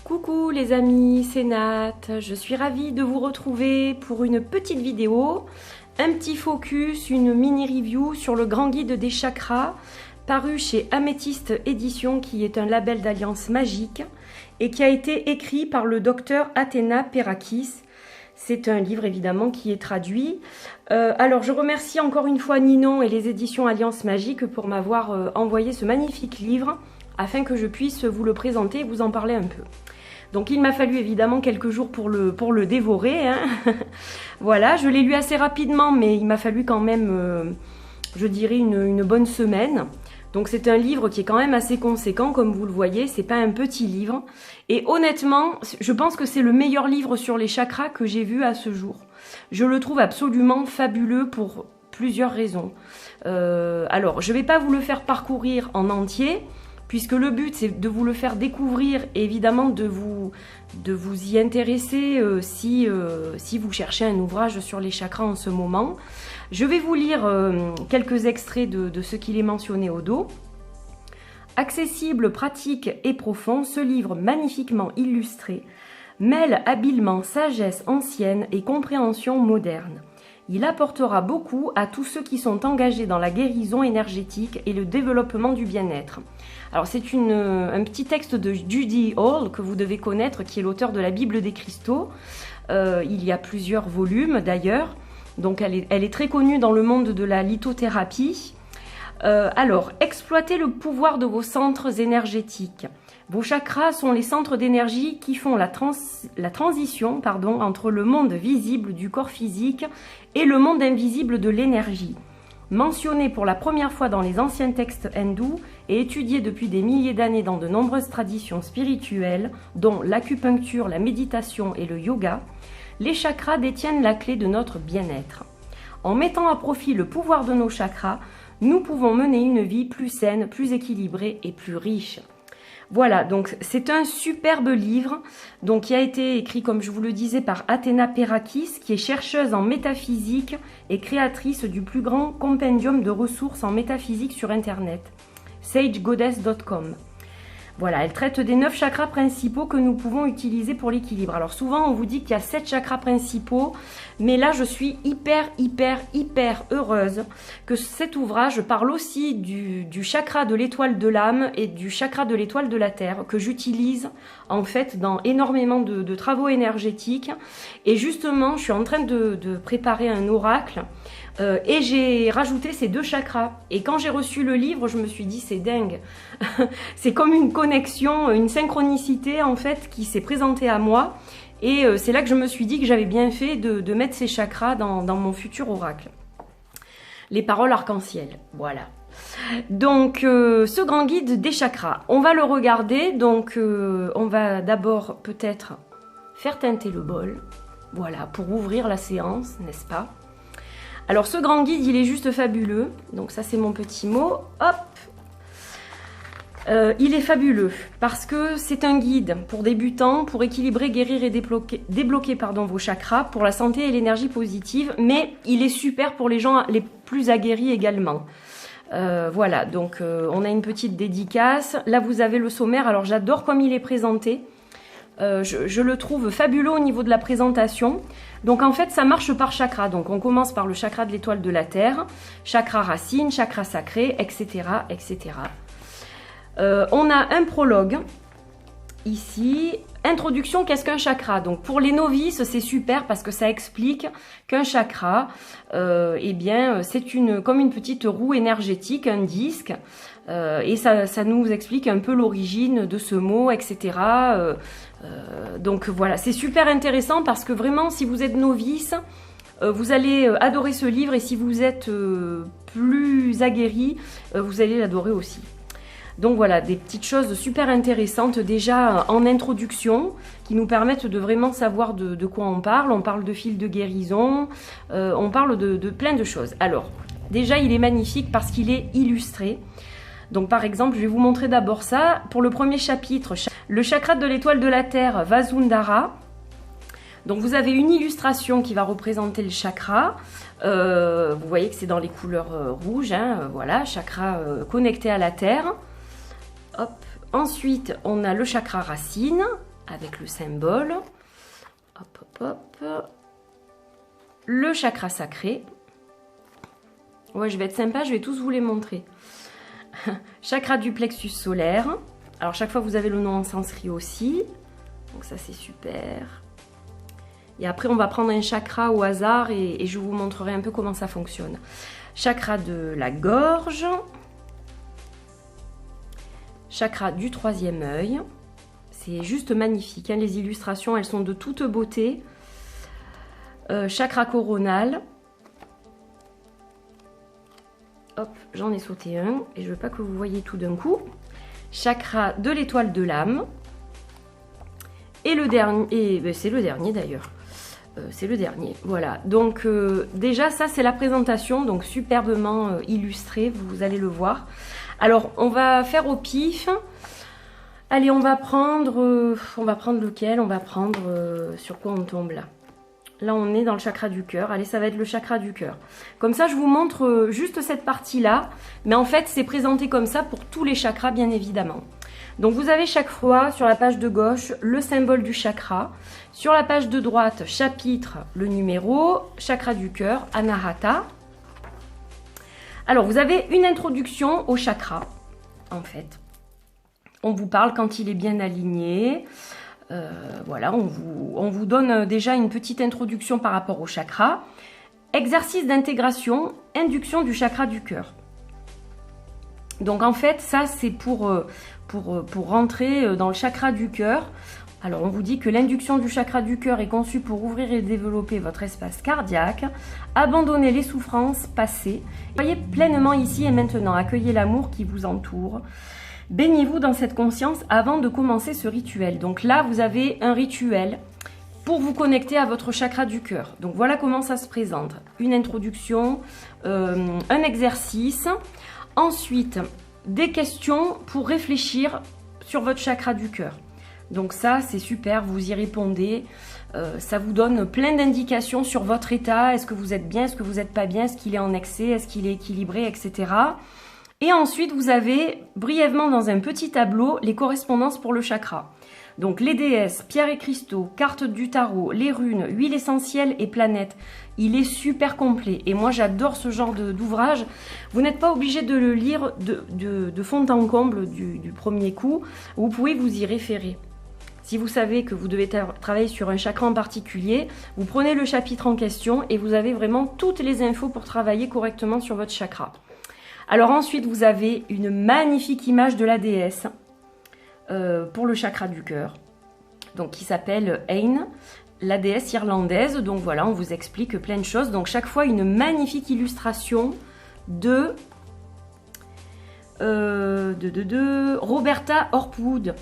Coucou les amis, c'est Nat, je suis ravie de vous retrouver pour une petite vidéo, un petit focus, une mini review sur le grand guide des chakras paru chez Améthyste Édition qui est un label d'alliance magique et qui a été écrit par le docteur Athéna Perakis. C'est un livre évidemment qui est traduit. Alors je remercie encore une fois Ninon et les éditions Alliance Magique pour m'avoir envoyé ce magnifique livre afin que je puisse vous le présenter et vous en parler un peu. Donc il m'a fallu évidemment quelques jours pour le dévorer. Hein. Voilà, je l'ai lu assez rapidement, mais il m'a fallu quand même, je dirais, une bonne semaine. Donc c'est un livre qui est quand même assez conséquent, comme vous le voyez, c'est pas un petit livre. Et honnêtement, je pense que c'est le meilleur livre sur les chakras que j'ai vu à ce jour. Je le trouve absolument fabuleux pour plusieurs raisons. Alors, je vais pas vous le faire parcourir en entier, puisque le but c'est de vous le faire découvrir et évidemment de vous y intéresser si vous cherchez un ouvrage sur les chakras en ce moment. Je vais vous lire quelques extraits de ce qu'il est mentionné au dos. Accessible, pratique et profond, ce livre magnifiquement illustré mêle habilement sagesse ancienne et compréhension moderne. Il apportera beaucoup à tous ceux qui sont engagés dans la guérison énergétique et le développement du bien-être. Alors c'est un petit texte de Judy Hall que vous devez connaître, qui est l'auteur de la Bible des cristaux. Il y a plusieurs volumes d'ailleurs, donc elle est très connue dans le monde de la lithothérapie. Alors, exploitez le pouvoir de vos centres énergétiques. Vos chakras sont les centres d'énergie qui font la transition entre le monde visible du corps physique et le monde invisible de l'énergie. Mentionné pour la première fois dans les anciens textes hindous et étudié depuis des milliers d'années dans de nombreuses traditions spirituelles, dont l'acupuncture, la méditation et le yoga, les chakras détiennent la clé de notre bien-être. En mettant à profit le pouvoir de nos chakras, nous pouvons mener une vie plus saine, plus équilibrée et plus riche. Voilà, donc c'est un superbe livre donc, qui a été écrit, comme je vous le disais, par Athéna Perakis, qui est chercheuse en métaphysique et créatrice du plus grand compendium de ressources en métaphysique sur Internet, sagegoddess.com. Voilà, elle traite des 9 chakras principaux que nous pouvons utiliser pour l'équilibre. Alors souvent, on vous dit qu'il y a 7 chakras principaux, mais là, je suis hyper heureuse que cet ouvrage parle aussi du chakra de l'étoile de l'âme et du chakra de l'étoile de la terre, que j'utilise en fait dans énormément de travaux énergétiques. Et justement, je suis en train de préparer un oracle et j'ai rajouté ces 2 chakras. Et quand j'ai reçu le livre, je me suis dit, c'est dingue. C'est comme une connexion, une synchronicité en fait qui s'est présentée à moi. Et c'est là que je me suis dit que j'avais bien fait de mettre ces chakras dans mon futur oracle. Les paroles arc-en-ciel, voilà. Donc, ce grand guide des chakras, on va le regarder. Donc, on va d'abord peut-être faire teinter le bol. Voilà, pour ouvrir la séance, n'est-ce pas? Alors, ce grand guide, il est juste fabuleux. Donc, ça, c'est mon petit mot. Hop! Il est fabuleux parce que c'est un guide pour débutants, pour équilibrer, guérir et débloquer vos chakras pour la santé et l'énergie positive, mais il est super pour les gens les plus aguerris également. Voilà, donc on a une petite dédicace. Là, vous avez le sommaire. Alors, j'adore comme il est présenté. Je le trouve fabuleux au niveau de la présentation. Donc, en fait, ça marche par chakra. Donc, on commence par le chakra de l'étoile de la Terre, chakra racine, chakra sacré, etc., etc. On a un prologue ici. Introduction, qu'est-ce qu'un chakra? Donc pour les novices, c'est super parce que ça explique qu'un chakra, eh bien, c'est comme une petite roue énergétique, un disque, et ça nous explique un peu l'origine de ce mot, etc. Donc voilà, c'est super intéressant parce que vraiment, si vous êtes novice, vous allez adorer ce livre, et si vous êtes plus aguerri, vous allez l'adorer aussi. Donc voilà, des petites choses super intéressantes déjà en introduction qui nous permettent de vraiment savoir de quoi on parle. On parle de fil de guérison, on parle de plein de choses. Alors, déjà il est magnifique parce qu'il est illustré. Donc par exemple, je vais vous montrer d'abord ça. Pour le premier chapitre, le chakra de l'étoile de la Terre, Vasundhara. Donc vous avez une illustration qui va représenter le chakra. Vous voyez que c'est dans les couleurs rouges, hein, voilà, chakra connecté à la Terre. Hop. Ensuite, on a le chakra racine. avec le symbole. Hop, hop, hop. Le chakra sacré. Ouais, je vais être sympa, je vais tous vous les montrer. Chakra du plexus solaire. Alors, chaque fois, vous avez le nom en sanskrit aussi. Donc, ça, c'est super. Et après, on va prendre un chakra au hasard et je vous montrerai un peu comment ça fonctionne. Chakra de la gorge. Chakra du troisième œil. C'est juste magnifique, hein, les illustrations, elles sont de toute beauté. Chakra coronal. Hop, j'en ai sauté un et je veux pas que vous voyez tout d'un coup. Chakra de l'étoile de l'âme. Et le dernier, ben c'est le dernier d'ailleurs. C'est le dernier, voilà. Donc déjà ça c'est la présentation, donc superbement illustrée, vous allez le voir. Alors on va faire au pif. Allez, on va prendre lequel? On va prendre sur quoi on tombe là? Là, on est dans le chakra du cœur. Allez, ça va être le chakra du cœur. Comme ça, je vous montre juste cette partie-là. Mais en fait, c'est présenté comme ça pour tous les chakras, bien évidemment. Donc, vous avez chaque fois, sur la page de gauche, le symbole du chakra. Sur la page de droite, chapitre, le numéro, chakra du cœur, Anahata. Alors, vous avez une introduction au chakra, en fait. On vous parle quand il est bien aligné. Voilà, on vous donne déjà une petite introduction par rapport au chakra. Exercice d'intégration, induction du chakra du cœur. Donc en fait, ça c'est pour rentrer dans le chakra du cœur. Alors on vous dit que l'induction du chakra du cœur est conçue pour ouvrir et développer votre espace cardiaque, abandonner les souffrances passées. Soyez pleinement ici et maintenant, accueillez l'amour qui vous entoure. Baignez-vous dans cette conscience avant de commencer ce rituel. Donc là, vous avez un rituel pour vous connecter à votre chakra du cœur. Donc voilà comment ça se présente. Une introduction, un exercice. Ensuite, des questions pour réfléchir sur votre chakra du cœur. Donc ça, c'est super, vous y répondez. Ça vous donne plein d'indications sur votre état. Est-ce que vous êtes bien, est-ce que vous n'êtes pas bien, est-ce qu'il est en excès, est-ce qu'il est équilibré, etc. Et ensuite, vous avez brièvement dans un petit tableau les correspondances pour le chakra. Donc les déesses, pierres et cristaux, cartes du tarot, les runes, huiles essentielles et planètes. Il est super complet et moi j'adore ce genre d'ouvrage. Vous n'êtes pas obligé de le lire de fond en comble du premier coup. Vous pouvez vous y référer. Si vous savez que vous devez travailler sur un chakra en particulier, vous prenez le chapitre en question et vous avez vraiment toutes les infos pour travailler correctement sur votre chakra. Alors ensuite, vous avez une magnifique image de la déesse pour le chakra du cœur, donc qui s'appelle Ain, la déesse irlandaise. Donc voilà, on vous explique plein de choses. Donc chaque fois, une magnifique illustration de Roberta Hopwood,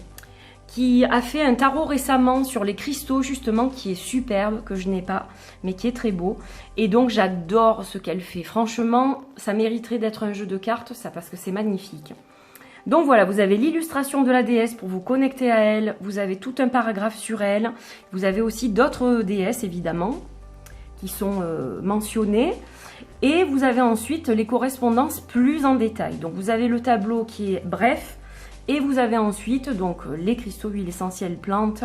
qui a fait un tarot récemment sur les cristaux justement, qui est superbe, que je n'ai pas, mais qui est très beau. Et donc j'adore ce qu'elle fait. Franchement, ça mériterait d'être un jeu de cartes, ça, parce que c'est magnifique. Donc voilà, vous avez l'illustration de la déesse pour vous connecter à elle. Vous avez tout un paragraphe sur elle. Vous avez aussi d'autres déesses, évidemment, qui sont mentionnées. Et vous avez ensuite les correspondances plus en détail. Donc vous avez le tableau qui est bref. Et vous avez ensuite donc les cristaux, huiles essentielles, plantes.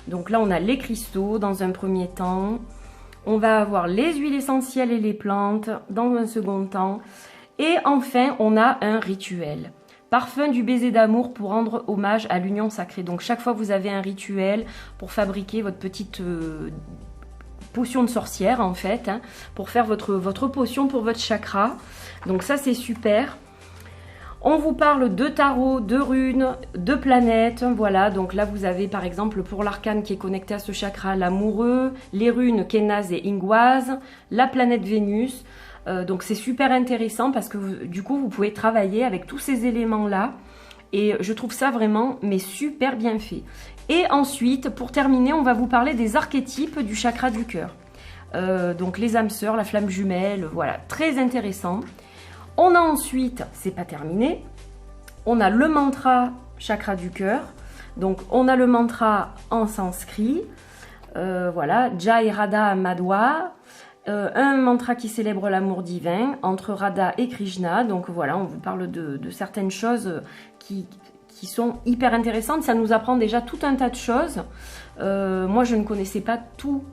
Donc là, on a les cristaux dans un premier temps. On va avoir les huiles essentielles et les plantes dans un second temps. Et enfin, on a un rituel. Parfum du baiser d'amour pour rendre hommage à l'union sacrée. Donc chaque fois, vous avez un rituel pour fabriquer votre petite potion de sorcière, en fait, hein, pour faire votre potion pour votre chakra. Donc ça, c'est super. On vous parle de tarot, de runes, de planètes, voilà. Donc là, vous avez par exemple pour l'arcane qui est connecté à ce chakra, l'amoureux, les runes Kénaz et Ingwaz, la planète Vénus. Donc c'est super intéressant parce que du coup, vous pouvez travailler avec tous ces éléments-là. Et je trouve ça vraiment, mais super bien fait. Et ensuite, pour terminer, on va vous parler des archétypes du chakra du cœur. Donc les âmes sœurs, la flamme jumelle, voilà, très intéressant. On a ensuite, c'est pas terminé, on a le mantra chakra du cœur. Donc on a le mantra en sanskrit, voilà, Jai Radha Madhwa, un mantra qui célèbre l'amour divin entre Radha et Krishna. Donc voilà, on vous parle de certaines choses qui qui sont hyper intéressantes. Ça nous apprend déjà tout un tas de choses. Moi, je ne connaissais pas tout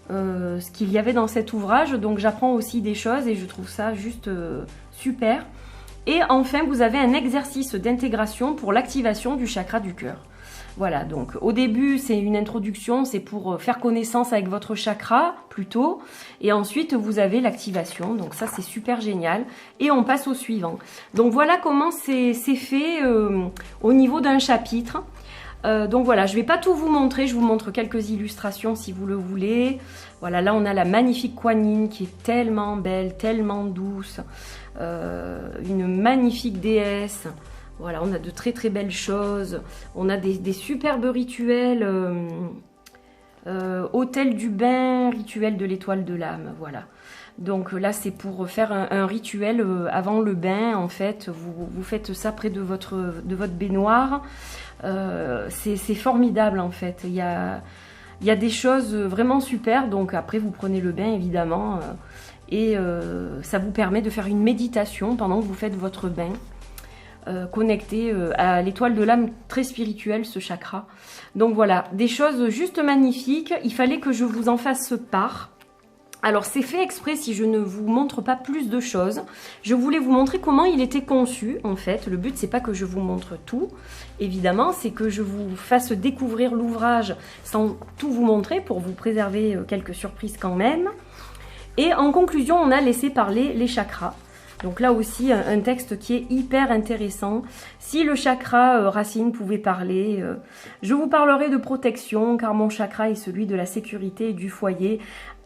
ce qu'il y avait dans cet ouvrage, donc j'apprends aussi des choses et je trouve ça juste super. Et enfin, vous avez un exercice d'intégration pour l'activation du chakra du cœur. Voilà, donc au début, c'est une introduction, c'est pour faire connaissance avec votre chakra, plutôt. Et ensuite, vous avez l'activation, donc ça, c'est super génial. Et on passe au suivant. Donc voilà comment c'est fait au niveau d'un chapitre. Donc voilà, je ne vais pas tout vous montrer, je vous montre quelques illustrations si vous le voulez. Voilà, là on a la magnifique Kuan Yin qui est tellement belle, tellement douce. Une magnifique déesse. Voilà, on a de très très belles choses. On a des superbes rituels. Hôtel du bain, rituel de l'étoile de l'âme. Voilà. Donc là, c'est pour faire un rituel avant le bain. En fait, vous faites ça près de votre baignoire. C'est formidable en fait. Il y a des choses vraiment super. Donc après, vous prenez le bain évidemment. Et ça vous permet de faire une méditation pendant que vous faites votre bain. Connecté à l'étoile de l'âme, très spirituelle ce chakra. Donc voilà, des choses juste magnifiques. Il fallait que je vous en fasse part. Alors c'est fait exprès si je ne vous montre pas plus de choses. Je voulais vous montrer comment il était conçu en fait. Le but c'est pas que je vous montre tout, évidemment, c'est que je vous fasse découvrir l'ouvrage sans tout vous montrer pour vous préserver quelques surprises quand même. Et en conclusion, on a laissé parler les chakras. Donc là aussi, un texte qui est hyper intéressant. Si le chakra racine pouvait parler, je vous parlerai de protection, car mon chakra est celui de la sécurité et du foyer.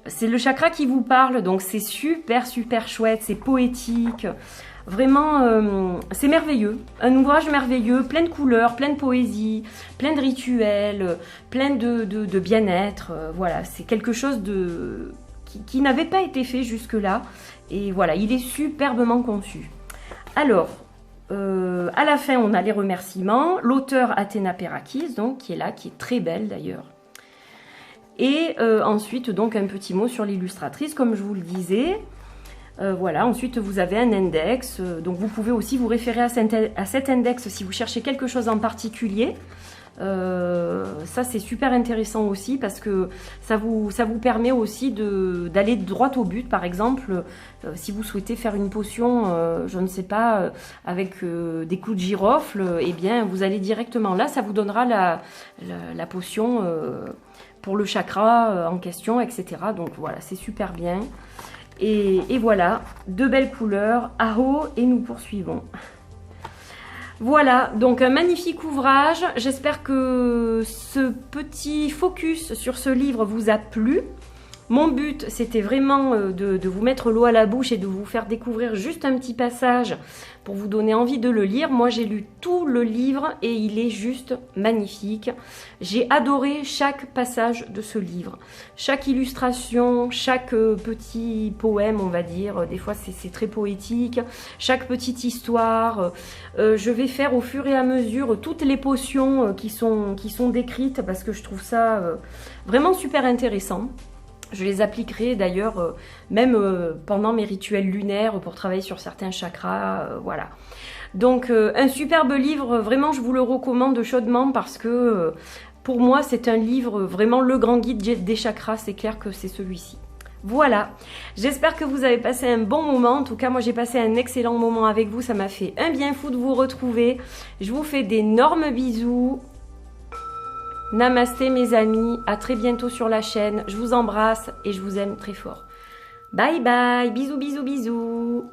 C'est le chakra qui vous parle, donc c'est super chouette, c'est poétique. Vraiment, c'est merveilleux. Un ouvrage merveilleux, plein de couleurs, plein de poésie, plein de rituels, plein de bien-être. Voilà, c'est quelque chose qui n'avait pas été fait jusque-là. Et voilà, il est superbement conçu. Alors, à la fin, on a les remerciements. L'auteur Athéna Perakis, donc, qui est là, qui est très belle d'ailleurs. Et ensuite, donc, un petit mot sur l'illustratrice, comme je vous le disais. Voilà, ensuite, vous avez un index. Donc, vous pouvez aussi vous référer à cet index si vous cherchez quelque chose en particulier. Ça c'est super intéressant aussi parce que ça vous permet aussi d'aller droit au but. Par exemple, si vous souhaitez faire une potion, je ne sais pas, avec des clous de girofle, eh bien vous allez directement là, ça vous donnera la potion pour le chakra en question, etc. Donc voilà, c'est super bien. Et voilà, de belles couleurs, Aho, et nous poursuivons. Voilà, donc un magnifique ouvrage. J'espère que ce petit focus sur ce livre vous a plu. Mon but, c'était vraiment de vous mettre l'eau à la bouche et de vous faire découvrir juste un petit passage pour vous donner envie de le lire. Moi, j'ai lu tout le livre et il est juste magnifique. J'ai adoré chaque passage de ce livre. Chaque illustration, chaque petit poème, on va dire. Des fois, c'est très poétique. Chaque petite histoire. Je vais faire au fur et à mesure toutes les potions qui sont décrites parce que je trouve ça vraiment super intéressant. Je les appliquerai d'ailleurs même pendant mes rituels lunaires pour travailler sur certains chakras, voilà. Donc un superbe livre, vraiment je vous le recommande chaudement parce que pour moi c'est un livre vraiment le grand guide des chakras, c'est clair que c'est celui-ci. Voilà, j'espère que vous avez passé un bon moment, en tout cas moi j'ai passé un excellent moment avec vous, ça m'a fait un bien fou de vous retrouver. Je vous fais d'énormes bisous. Namasté mes amis, à très bientôt sur la chaîne, je vous embrasse et je vous aime très fort. Bye bye, bisous bisous bisous.